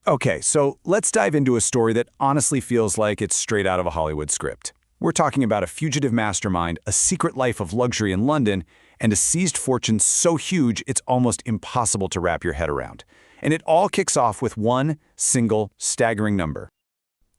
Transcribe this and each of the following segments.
Okay, so let's dive into a story that honestly feels like it's straight out of a Hollywood script. We're talking about a fugitive mastermind, a secret life of luxury in London, and a seized fortune so huge it's almost impossible to wrap your head around. And it all kicks off with one single staggering number.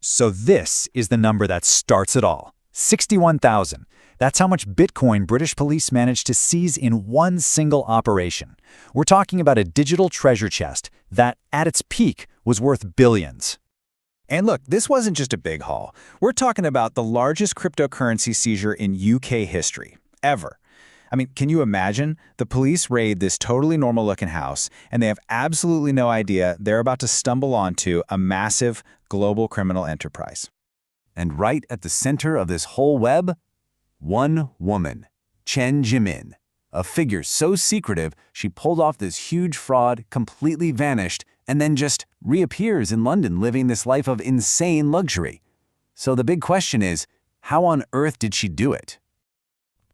So this is the number that starts it all. 61,000. That's how much Bitcoin British police managed to seize in one single operation. We're talking about a digital treasure chest that, at its peak, was worth billions. And look, this wasn't just a big haul. We're talking about the largest cryptocurrency seizure in UK history, ever. I mean, can you imagine? The police raid this totally normal-looking house, and they have absolutely no idea they're about to stumble onto a massive global criminal enterprise. And right at the center of this whole web, one woman, Tianzhi Min, a figure so secretive she pulled off this huge fraud, completely vanished, and then just reappears in London living this life of insane luxury. So the big question is, how on earth did she do it?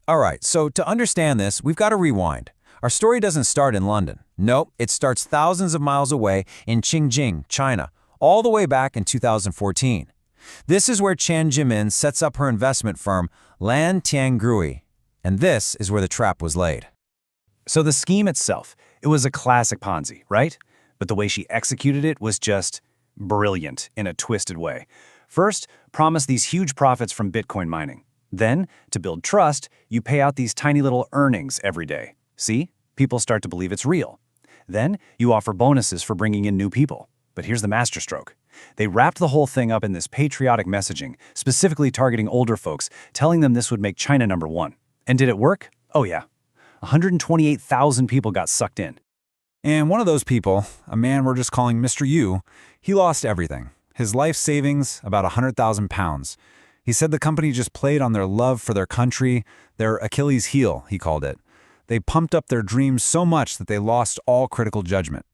All right, so to understand this, we've got to rewind. Our story doesn't start in London. Nope, it starts thousands of miles away in Tianjin, China, all the way back in 2014. This is where Tianzhi Min sets up her investment firm, Lan Tianguri, and this is where the trap was laid. So the scheme itself, it was a classic Ponzi, right? But the way she executed it was just brilliant in a twisted way. First, promise these huge profits from Bitcoin mining. Then, to build trust, you pay out these tiny little earnings every day. See? People start to believe it's real. Then, you offer bonuses for bringing in new people. But here's the masterstroke. They wrapped the whole thing up in this patriotic messaging, specifically targeting older folks, telling them this would make China #1. And did it work? Oh yeah. 128,000 people got sucked in. And one of those people, a man we're just calling Mr. U, he lost everything. His life savings, about £100,000. He said the company just played on their love for their country, their Achilles heel, he called it. They pumped up their dreams so much that they lost all critical judgment.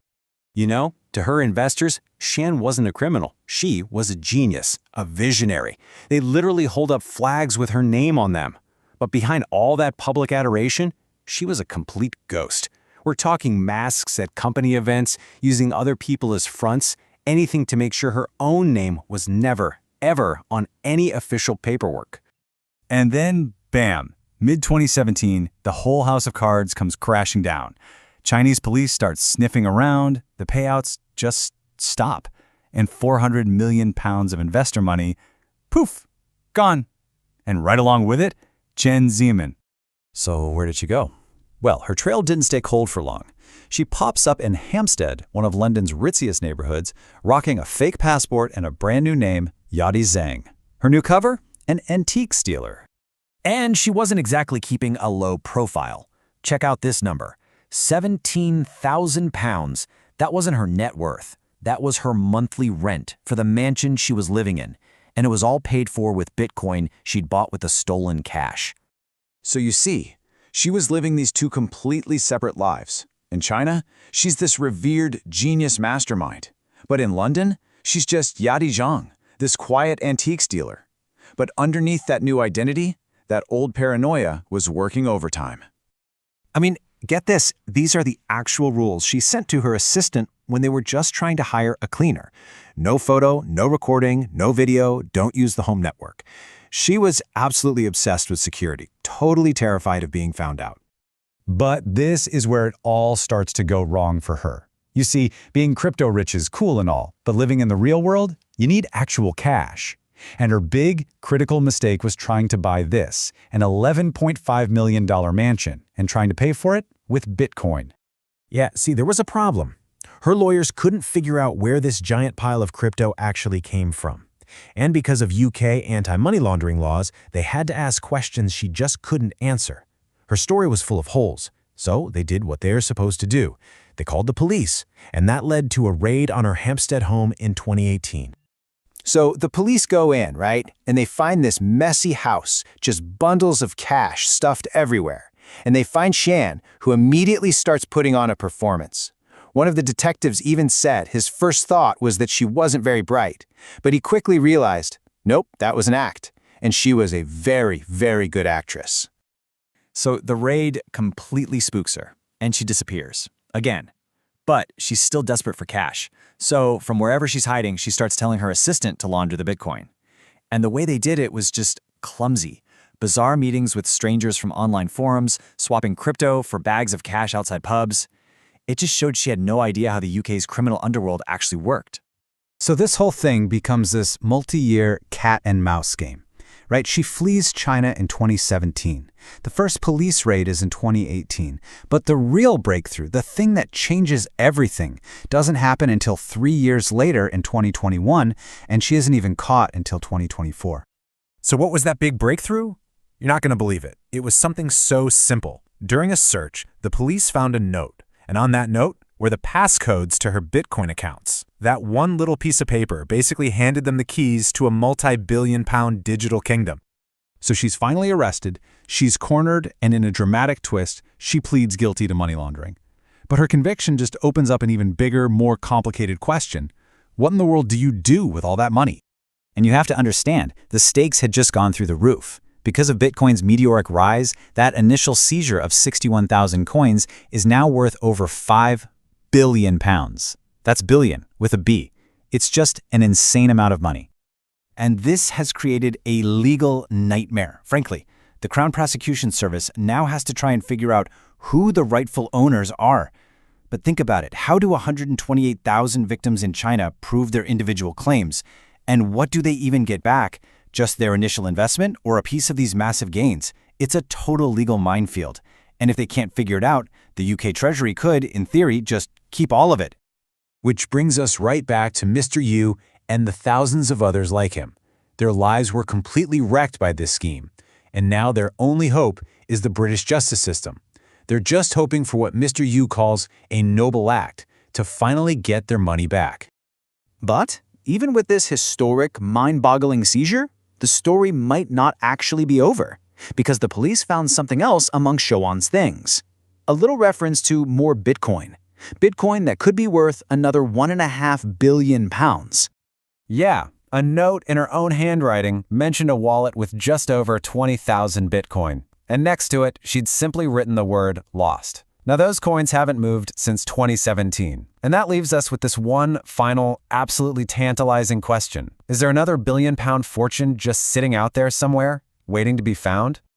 You know, to her investors, Shan wasn't a criminal. She was a genius, a visionary. They literally hold up flags with her name on them. But behind all that public adoration, she was a complete ghost. We're talking masks at company events, using other people as fronts, anything to make sure her own name was never, ever on any official paperwork. And then, bam, mid-2017, the whole house of cards comes crashing down. Chinese police start sniffing around, the payouts just stop, and 400 million pounds of investor money, poof, gone. And right along with it, Tianzhi Min. So where did she go? Well, her trail didn't stay cold for long. She pops up in Hampstead, one of London's ritziest neighborhoods, rocking a fake passport and a brand new name, Yadi Zhang. Her new cover? An antique stealer. And she wasn't exactly keeping a low profile. Check out this number, £17,000. That wasn't her net worth. That was her monthly rent for the mansion she was living in. And it was all paid for with Bitcoin she'd bought with the stolen cash. So you see, she was living these two completely separate lives. In China, she's this revered genius mastermind. But in London, she's just Yadi Zhang, this quiet antiques dealer. But underneath that new identity, that old paranoia was working overtime. I mean, get this, these are the actual rules she sent to her assistant when they were just trying to hire a cleaner. No photo, no recording, no video, don't use the home network. She was absolutely obsessed with security, totally terrified of being found out. But this is where it all starts to go wrong for her. You see, being crypto rich is cool and all, but living in the real world, you need actual cash. And her big, critical mistake was trying to buy this, an $11.5 million mansion, and trying to pay for it with Bitcoin. Yeah, see, there was a problem. Her lawyers couldn't figure out where this giant pile of crypto actually came from. And because of UK anti-money laundering laws, they had to ask questions she just couldn't answer. Her story was full of holes, so they did what they're supposed to do. They called the police, and that led to a raid on her Hampstead home in 2018. So the police go in, right? And they find this messy house, just bundles of cash stuffed everywhere. And they find Shan, who immediately starts putting on a performance. One of the detectives even said his first thought was that she wasn't very bright, but he quickly realized, nope, that was an act, and she was a very, very good actress. So the raid completely spooks her, and she disappears. Again. But she's still desperate for cash. So from wherever she's hiding, she starts telling her assistant to launder the Bitcoin. And the way they did it was just clumsy. Bizarre meetings with strangers from online forums, swapping crypto for bags of cash outside pubs. It just showed she had no idea how the UK's criminal underworld actually worked. So this whole thing becomes this multi-year cat and mouse game, right? She flees China in 2017. The first police raid is in 2018. But the real breakthrough, the thing that changes everything, doesn't happen until 3 years later in 2021, and she isn't even caught until 2024. So what was that big breakthrough? You're not going to believe it. It was something so simple. During a search, the police found a note, and on that note were the passcodes to her Bitcoin accounts. That one little piece of paper basically handed them the keys to a multi-billion-pound digital kingdom. So she's finally arrested, she's cornered, and in a dramatic twist, she pleads guilty to money laundering. But her conviction just opens up an even bigger, more complicated question. What in the world do you do with all that money? And you have to understand, the stakes had just gone through the roof. Because of Bitcoin's meteoric rise, that initial seizure of 61,000 coins is now worth over £5 billion. That's billion with a B. It's just an insane amount of money. And this has created a legal nightmare. Frankly, the Crown Prosecution Service now has to try and figure out who the rightful owners are. But think about it. How do 128,000 victims in China prove their individual claims? And what do they even get back? Just their initial investment or a piece of these massive gains? It's a total legal minefield. And if they can't figure it out, the UK Treasury could, in theory, just keep all of it. Which brings us right back to Mr. Yu and the thousands of others like him. Their lives were completely wrecked by this scheme, and now their only hope is the British justice system. They're just hoping for what Mr. Yu calls a noble act, to finally get their money back. But even with this historic, mind-boggling seizure, the story might not actually be over, because the police found something else among Shouwan's things. A little reference to more Bitcoin. Bitcoin that could be worth another £1.5 billion. Yeah, a note in her own handwriting mentioned a wallet with just over 20,000 Bitcoin. And next to it, she'd simply written the word lost. Now those coins haven't moved since 2017. And that leaves us with this one final, absolutely tantalizing question. Is there another billion-pound fortune just sitting out there somewhere, waiting to be found?